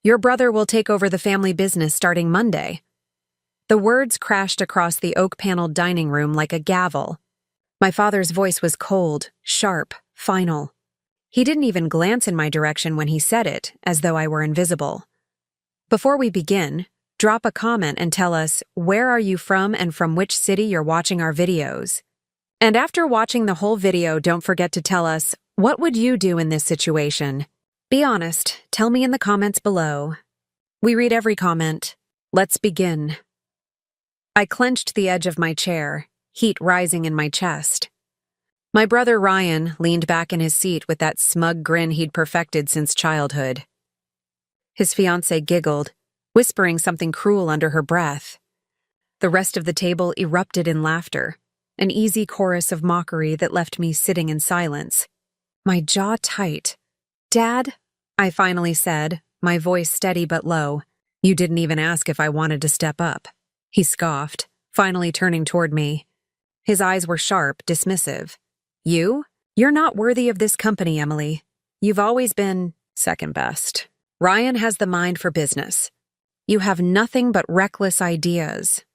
Your brother will take over the family business starting Monday." The words crashed across the oak-paneled dining room like a gavel. My father's voice was cold, sharp, final. He didn't even glance in my direction when he said it, as though I were invisible. "Before we begin, drop a comment and tell us where are you from and from which city you're watching our videos. And after watching the whole video, don't forget to tell us, what would you do in this situation? Be honest, tell me in the comments below. We read every comment. Let's begin." I clenched the edge of my chair, heat rising in my chest. My brother Ryan leaned back in his seat with that smug grin he'd perfected since childhood. His fiancée giggled, whispering something cruel under her breath. The rest of the table erupted in laughter, an easy chorus of mockery that left me sitting in silence. My jaw tight. "Dad," I finally said, my voice steady but low. "You didn't even ask if I wanted to step up." He scoffed, finally turning toward me. His eyes were sharp, dismissive. "You? You're not worthy of this company, Emily. You've always been second best. Ryan has the mind for business. You have nothing but reckless ideas."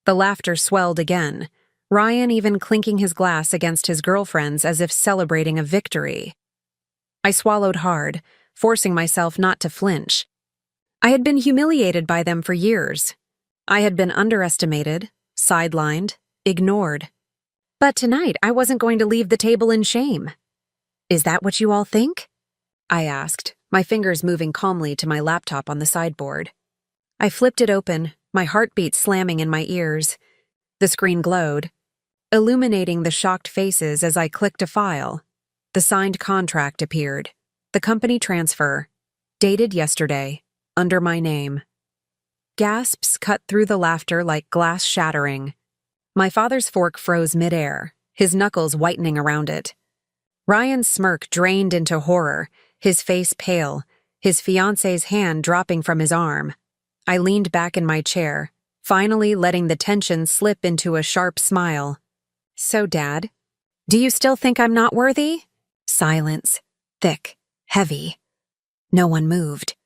The laughter swelled again, Ryan even clinking his glass against his girlfriend's as if celebrating a victory. I swallowed hard, forcing myself not to flinch. I had been humiliated by them for years. I had been underestimated, sidelined, ignored. But tonight I wasn't going to leave the table in shame. "Is that what you all think?" I asked, my fingers moving calmly to my laptop on the sideboard. I flipped it open, my heartbeat slamming in my ears. The screen glowed, illuminating the shocked faces as I clicked a file. The signed contract appeared. The company transfer, dated yesterday, under my name. Gasps cut through the laughter like glass shattering. My father's fork froze midair, his knuckles whitening around it. Ryan's smirk drained into horror, his face pale, his fiancée's hand dropping from his arm. I leaned back in my chair, finally letting the tension slip into a sharp smile. "So, Dad, do you still think I'm not worthy?" Silence, thick, heavy. No one moved.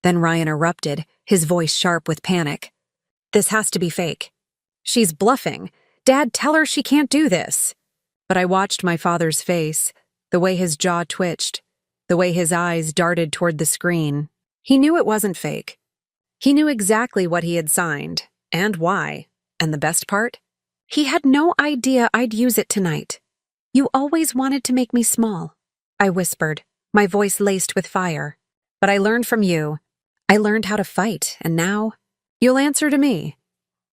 Then Ryan erupted, his voice sharp with panic. "This has to be fake. She's bluffing. Dad, tell her she can't do this." But I watched my father's face, the way his jaw twitched, the way his eyes darted toward the screen. He knew it wasn't fake. He knew exactly what he had signed, and why. And the best part? He had no idea I'd use it tonight. "You always wanted to make me small," I whispered, my voice laced with fire. "But I learned from you. I learned how to fight, and now you'll answer to me."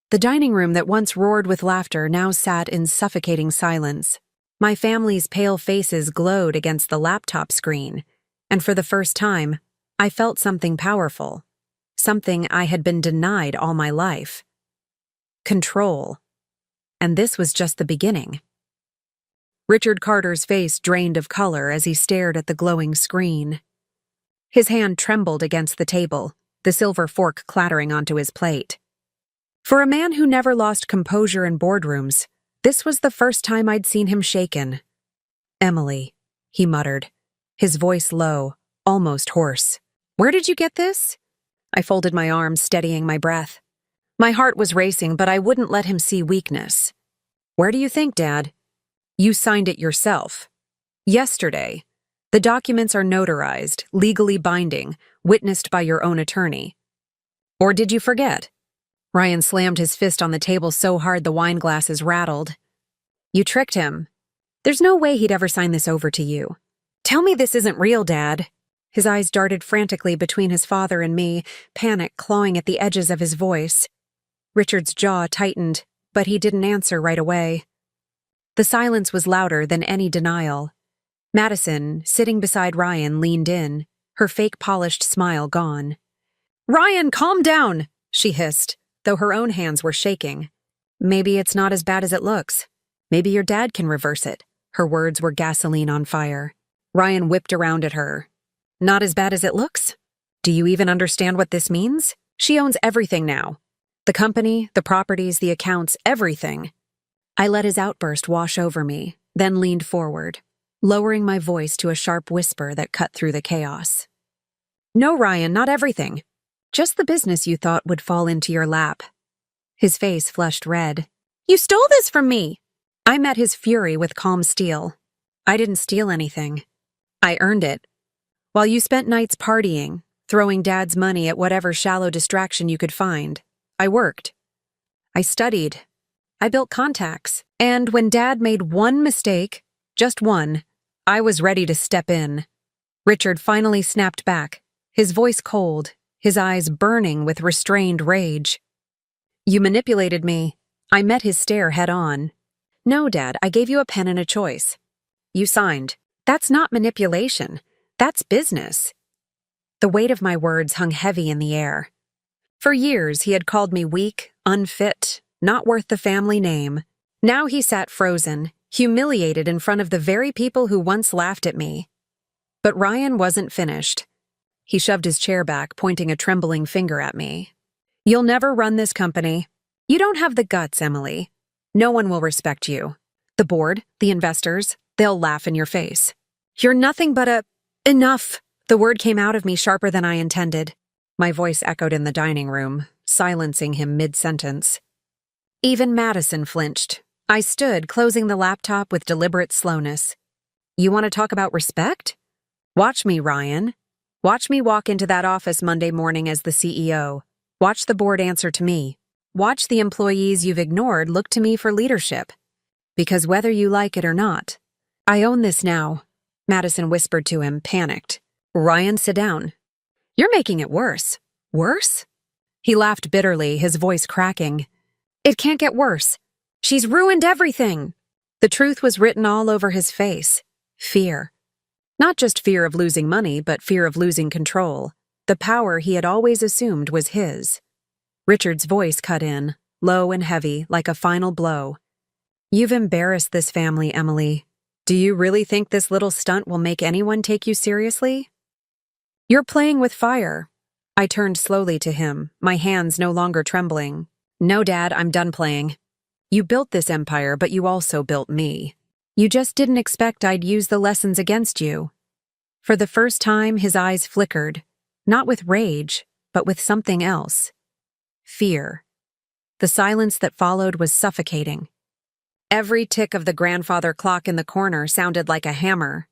The dining room that once roared with laughter now sat in suffocating silence. My family's pale faces glowed against the laptop screen, and for the first time, I felt something powerful, something I had been denied all my life. Control. And this was just the beginning. Richard Carter's face drained of color as he stared at the glowing screen. His hand trembled against the table, the silver fork clattering onto his plate. For a man who never lost composure in boardrooms, this was the first time I'd seen him shaken. "Emily," he muttered, his voice low, almost hoarse. "Where did you get this?" I folded my arms, steadying my breath. My heart was racing, but I wouldn't let him see weakness. "Where do you think, Dad?" "You signed it yourself. Yesterday. The documents are notarized, legally binding, witnessed by your own attorney. Or did you forget?" Ryan slammed his fist on the table so hard the wine glasses rattled. "You tricked him. There's no way he'd ever sign this over to you. Tell me this isn't real, Dad." His eyes darted frantically between his father and me, panic clawing at the edges of his voice. Richard's jaw tightened, but he didn't answer right away. The silence was louder than any denial. Madison, sitting beside Ryan, leaned in, her fake polished smile gone. "Ryan, calm down," she hissed, though her own hands were shaking. "Maybe it's not as bad as it looks. Maybe your dad can reverse it." Her words were gasoline on fire. Ryan whipped around at her. "Not as bad as it looks? Do you even understand what this means? She owns everything now. The company, the properties, the accounts, everything." I let his outburst wash over me, then leaned forward, lowering my voice to a sharp whisper that cut through the chaos. No, Ryan, not everything. Just the business you thought would fall into your lap. His face flushed red. You stole this from me! I met his fury with calm steel. I didn't steal anything. I earned it. While you spent nights partying, throwing Dad's money at whatever shallow distraction you could find, I worked. I studied. I built contacts. And when Dad made one mistake, just one, I was ready to step in. Richard finally snapped back, his voice cold, his eyes burning with restrained rage. You manipulated me. I met his stare head on. No, Dad, I gave you a pen and a choice. You signed. That's not manipulation. That's business. The weight of my words hung heavy in the air. For years, he had called me weak, unfit, not worth the family name. Now he sat frozen, humiliated in front of the very people who once laughed at me. But Ryan wasn't finished. He shoved his chair back, pointing a trembling finger at me. You'll never run this company. You don't have the guts, Emily. No one will respect you. The board, the investors, they'll laugh in your face. You're nothing but a... Enough! The word came out of me sharper than I intended. My voice echoed in the dining room, silencing him mid-sentence. Even Madison flinched. I stood, closing the laptop with deliberate slowness. You want to talk about respect? Watch me, Ryan. Watch me walk into that office Monday morning as the CEO. Watch the board answer to me. Watch the employees you've ignored look to me for leadership. Because whether you like it or not, I own this now, Madison whispered to him, panicked. Ryan, sit down. You're making it worse. Worse? He laughed bitterly, his voice cracking. It can't get worse. She's ruined everything. The truth was written all over his face. Fear. Not just fear of losing money, but fear of losing control. The power he had always assumed was his. Richard's voice cut in, low and heavy, like a final blow. You've embarrassed this family, Emily. Do you really think this little stunt will make anyone take you seriously? You're playing with fire. I turned slowly to him, my hands no longer trembling. No, Dad, I'm done playing. You built this empire, but you also built me. You just didn't expect I'd use the lessons against you. For the first time, his eyes flickered, not with rage, but with something else. Fear. The silence that followed was suffocating. Every tick of the grandfather clock in the corner sounded like a hammer.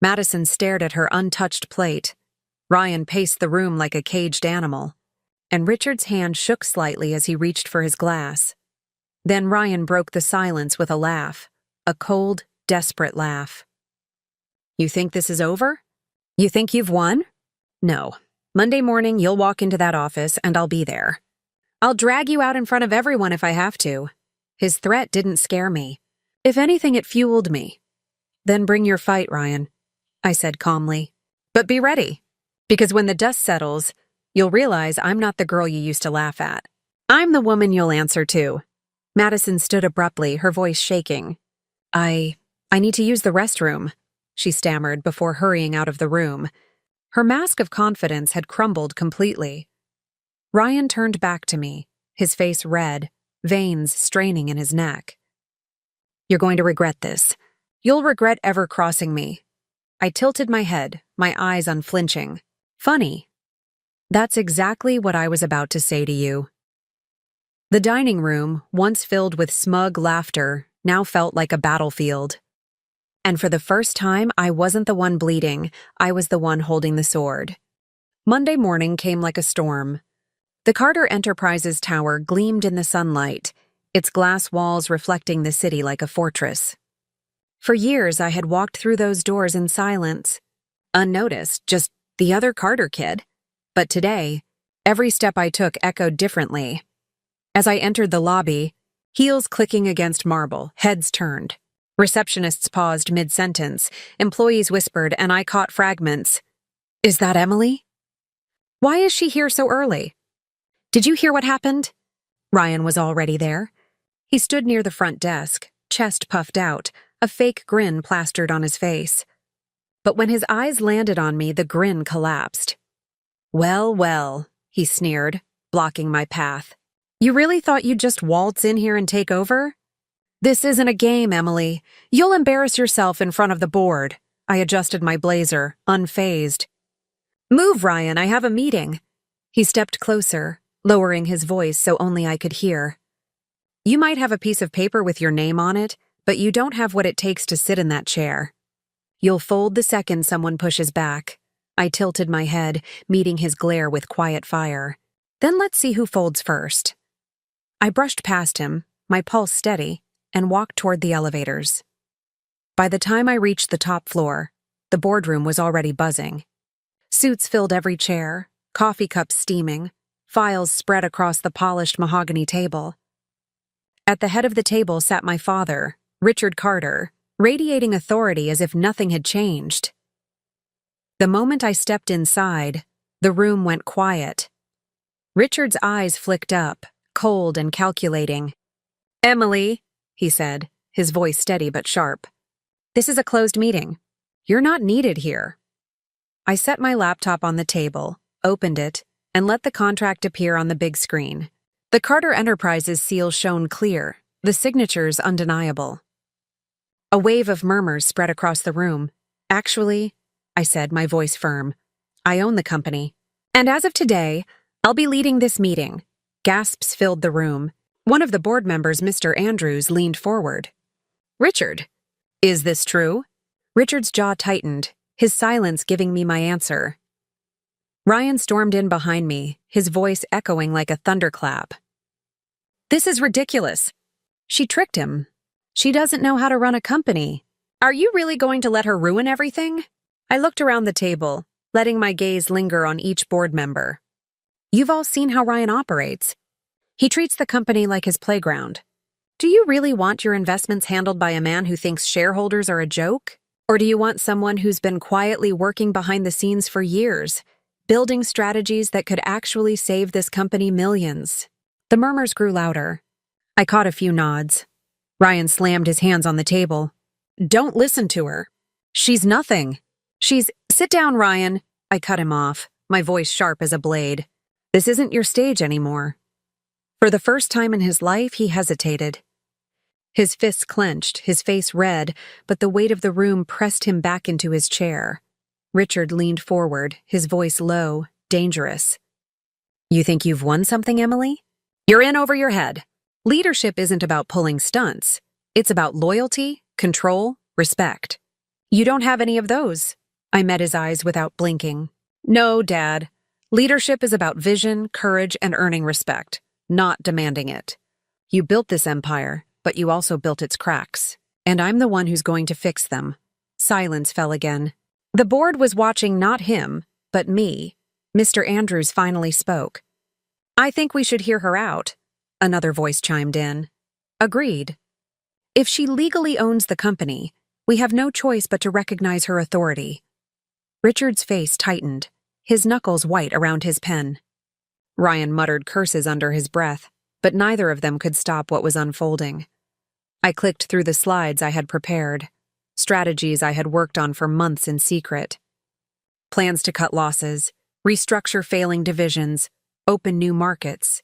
Madison stared at her untouched plate. Ryan paced the room like a caged animal, and Richard's hand shook slightly as he reached for his glass. Then Ryan broke the silence with a laugh, a cold, desperate laugh. You think this is over? You think you've won? No. Monday morning, you'll walk into that office, and I'll be there. I'll drag you out in front of everyone if I have to. His threat didn't scare me. If anything, it fueled me. Then bring your fight, Ryan, I said calmly. But be ready, because when the dust settles, you'll realize I'm not the girl you used to laugh at. I'm the woman you'll answer to. Madison stood abruptly, her voice shaking. I need to use the restroom, she stammered before hurrying out of the room. Her mask of confidence had crumbled completely. Ryan turned back to me, his face red, veins straining in his neck. You're going to regret this. You'll regret ever crossing me. I tilted my head, my eyes unflinching. Funny. That's exactly what I was about to say to you. The dining room, once filled with smug laughter, now felt like a battlefield. And for the first time, I wasn't the one bleeding, I was the one holding the sword. Monday morning came like a storm. The Carter Enterprises tower gleamed in the sunlight, its glass walls reflecting the city like a fortress. For years, I had walked through those doors in silence, unnoticed, just the other Carter kid. But today, every step I took echoed differently. As I entered the lobby, heels clicking against marble, heads turned. Receptionists paused mid-sentence, employees whispered, and I caught fragments. Is that Emily? Why is she here so early? Did you hear what happened? Ryan was already there. He stood near the front desk, chest puffed out, a fake grin plastered on his face. But when his eyes landed on me, the grin collapsed. Well, well, he sneered, blocking my path. You really thought you'd just waltz in here and take over? This isn't a game, Emily. You'll embarrass yourself in front of the board. I adjusted my blazer, unfazed. Move, Ryan, I have a meeting. He stepped closer, lowering his voice so only I could hear. You might have a piece of paper with your name on it, but you don't have what it takes to sit in that chair. You'll fold the second someone pushes back. I tilted my head, meeting his glare with quiet fire. Then let's see who folds first. I brushed past him, my pulse steady, and walked toward the elevators. By the time I reached the top floor, the boardroom was already buzzing. Suits filled every chair, coffee cups steaming, files spread across the polished mahogany table. At the head of the table sat my father, Richard Carter, radiating authority as if nothing had changed. The moment I stepped inside, the room went quiet. Richard's eyes flicked up, cold and calculating. "Emily," he said, his voice steady but sharp. "This is a closed meeting. You're not needed here." I set my laptop on the table, opened it, and let the contract appear on the big screen. The Carter Enterprises seal shone clear, the signatures undeniable. A wave of murmurs spread across the room. "Actually," I said, my voice firm, "I own the company. And as of today, I'll be leading this meeting." Gasps filled the room. One of the board members, Mr. Andrews, leaned forward. "Richard, is this true?" Richard's jaw tightened, his silence giving me my answer. Ryan stormed in behind me, his voice echoing like a thunderclap. "This is ridiculous. She tricked him. She doesn't know how to run a company. Are you really going to let her ruin everything?" I looked around the table, letting my gaze linger on each board member. You've all seen how Ryan operates. He treats the company like his playground. Do you really want your investments handled by a man who thinks shareholders are a joke? Or do you want someone who's been quietly working behind the scenes for years, building strategies that could actually save this company millions? The murmurs grew louder. I caught a few nods. Ryan slammed his hands on the table. "Don't listen to her. She's nothing. Sit down, Ryan." I cut him off, my voice sharp as a blade. "This isn't your stage anymore." For the first time in his life, he hesitated. His fists clenched, his face red, but the weight of the room pressed him back into his chair. Richard leaned forward, his voice low, dangerous. "You think you've won something, Emily? You're in over your head. Leadership isn't about pulling stunts. It's about loyalty, control, respect. You don't have any of those." I met his eyes without blinking. "No, Dad. Leadership is about vision, courage, and earning respect, not demanding it. You built this empire, but you also built its cracks. And I'm the one who's going to fix them." Silence fell again. The board was watching not him, but me. Mr. Andrews finally spoke. "I think we should hear her out," another voice chimed in. "Agreed. If she legally owns the company, we have no choice but to recognize her authority." Richard's face tightened, his knuckles white around his pen. Ryan muttered curses under his breath, but neither of them could stop what was unfolding. I clicked through the slides I had prepared, strategies I had worked on for months in secret. Plans to cut losses, restructure failing divisions, open new markets.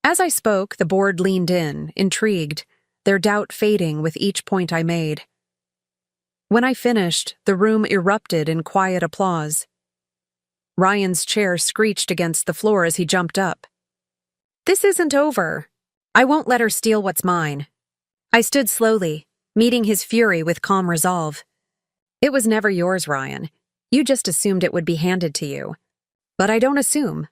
As I spoke, the board leaned in, intrigued, their doubt fading with each point I made. When I finished, the room erupted in quiet applause. Ryan's chair screeched against the floor as he jumped up. "This isn't over. I won't let her steal what's mine." I stood slowly, meeting his fury with calm resolve. "It was never yours, Ryan. You just assumed it would be handed to you. But I don't assume.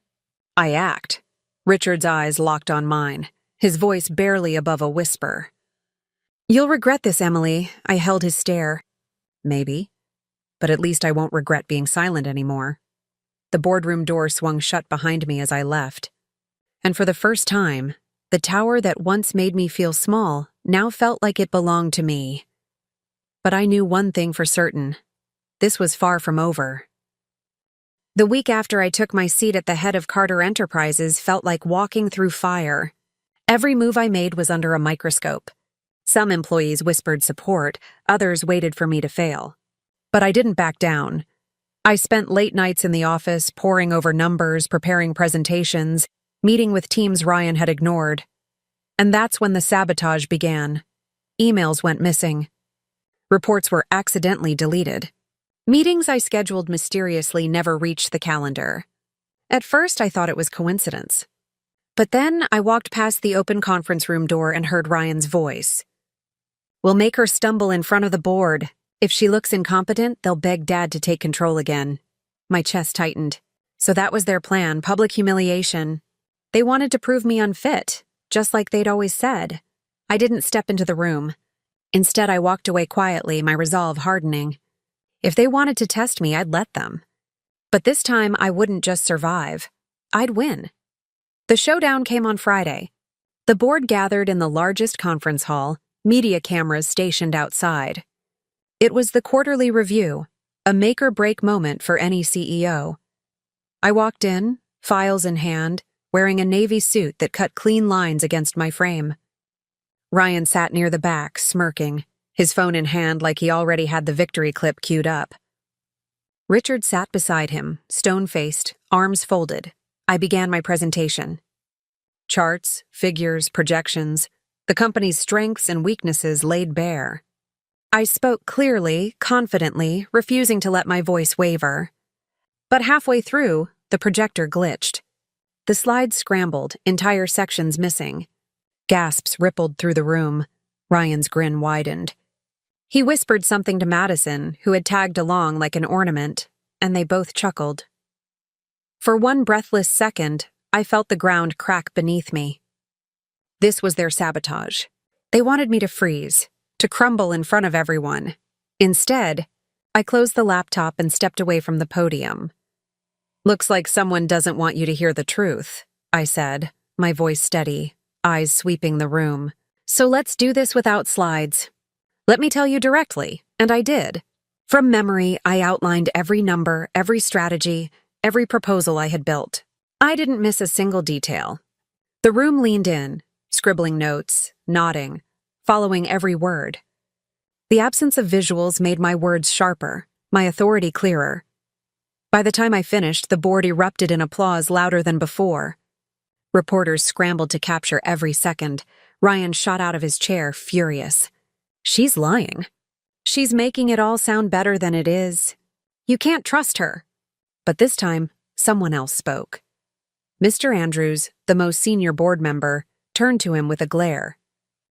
I act." Richard's eyes locked on mine, his voice barely above a whisper. "You'll regret this, Emily." I held his stare. "Maybe. But at least I won't regret being silent anymore." The boardroom door swung shut behind me as I left. And for the first time, the tower that once made me feel small now felt like it belonged to me. But I knew one thing for certain. This was far from over. The week after I took my seat at the head of Carter Enterprises felt like walking through fire. Every move I made was under a microscope. Some employees whispered support, others waited for me to fail. But I didn't back down. I spent late nights in the office, poring over numbers, preparing presentations, meeting with teams Ryan had ignored. And that's when the sabotage began. Emails went missing. Reports were accidentally deleted. Meetings I scheduled mysteriously never reached the calendar. At first, I thought it was coincidence. But then I walked past the open conference room door and heard Ryan's voice. "We'll make her stumble in front of the board. If she looks incompetent, they'll beg Dad to take control again." My chest tightened. So that was their plan, public humiliation. They wanted to prove me unfit, just like they'd always said. I didn't step into the room. Instead, I walked away quietly, my resolve hardening. If they wanted to test me, I'd let them. But this time, I wouldn't just survive. I'd win. The showdown came on Friday. The board gathered in the largest conference hall, media cameras stationed outside. It was the quarterly review, a make-or-break moment for any CEO. I walked in, files in hand, wearing a navy suit that cut clean lines against my frame. Ryan sat near the back, smirking, his phone in hand like he already had the victory clip queued up. Richard sat beside him, stone-faced, arms folded. I began my presentation. Charts, figures, projections, the company's strengths and weaknesses laid bare. I spoke clearly, confidently, refusing to let my voice waver. But halfway through, the projector glitched. The slides scrambled, entire sections missing. Gasps rippled through the room. Ryan's grin widened. He whispered something to Madison, who had tagged along like an ornament, and they both chuckled. For one breathless second, I felt the ground crack beneath me. This was their sabotage. They wanted me to freeze, to crumble in front of everyone. Instead, I closed the laptop and stepped away from the podium. "Looks like someone doesn't want you to hear the truth," I said, my voice steady, eyes sweeping the room. "So let's do this without slides. Let me tell you directly," and I did. From memory, I outlined every number, every strategy, every proposal I had built. I didn't miss a single detail. The room leaned in, scribbling notes, nodding, following every word. The absence of visuals made my words sharper, my authority clearer. By the time I finished, the board erupted in applause louder than before. Reporters scrambled to capture every second. Ryan shot out of his chair, furious. "She's lying. She's making it all sound better than it is. You can't trust her." But this time, someone else spoke. Mr. Andrews, the most senior board member, turned to him with a glare.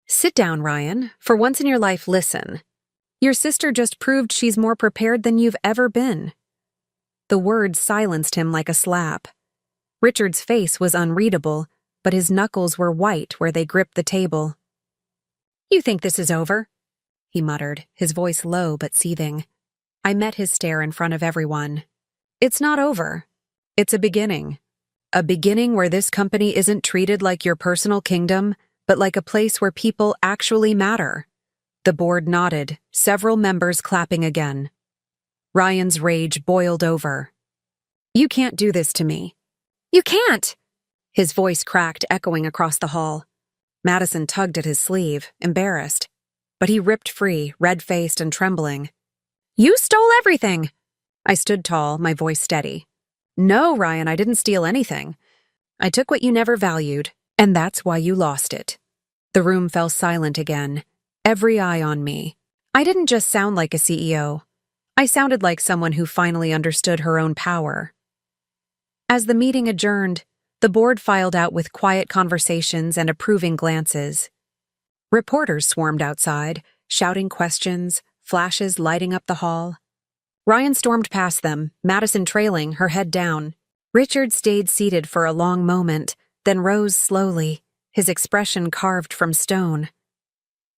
"Sit down, Ryan. For once in your life, listen. Your sister just proved she's more prepared than you've ever been." The words silenced him like a slap. Richard's face was unreadable, but his knuckles were white where they gripped the table. "You think this is over?" he muttered, his voice low but seething. I met his stare in front of everyone. "It's not over. It's a beginning. A beginning where this company isn't treated like your personal kingdom, but like a place where people actually matter." The board nodded, several members clapping again. Ryan's rage boiled over. "You can't do this to me." "You can't!" His voice cracked, echoing across the hall. Madison tugged at his sleeve, embarrassed. But he ripped free, red-faced and trembling. "You stole everything!" I stood tall, my voice steady. "No, Ryan, I didn't steal anything. I took what you never valued, and that's why you lost it." The room fell silent again, every eye on me. I didn't just sound like a CEO. I sounded like someone who finally understood her own power. As the meeting adjourned, the board filed out with quiet conversations and approving glances. Reporters swarmed outside, shouting questions, flashes lighting up the hall. Ryan stormed past them, Madison trailing, her head down. Richard stayed seated for a long moment, then rose slowly, his expression carved from stone.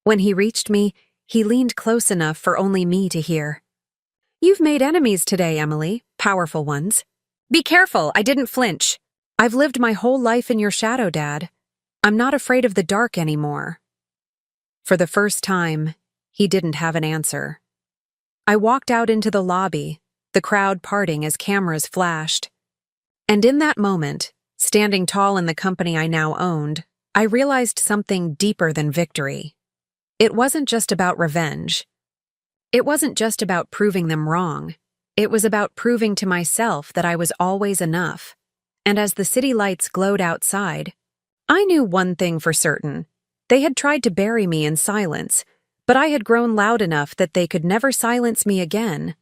When he reached me, he leaned close enough for only me to hear. "You've made enemies today, Emily, powerful ones. Be careful, I didn't flinch. I've lived my whole life in your shadow, Dad. I'm not afraid of the dark anymore." For the first time, he didn't have an answer. I walked out into the lobby, the crowd parting as cameras flashed. And in that moment, standing tall in the company I now owned, I realized something deeper than victory. It wasn't just about revenge. It wasn't just about proving them wrong. It was about proving to myself that I was always enough. And as the city lights glowed outside, I knew one thing for certain. They had tried to bury me in silence, but I had grown loud enough that they could never silence me again.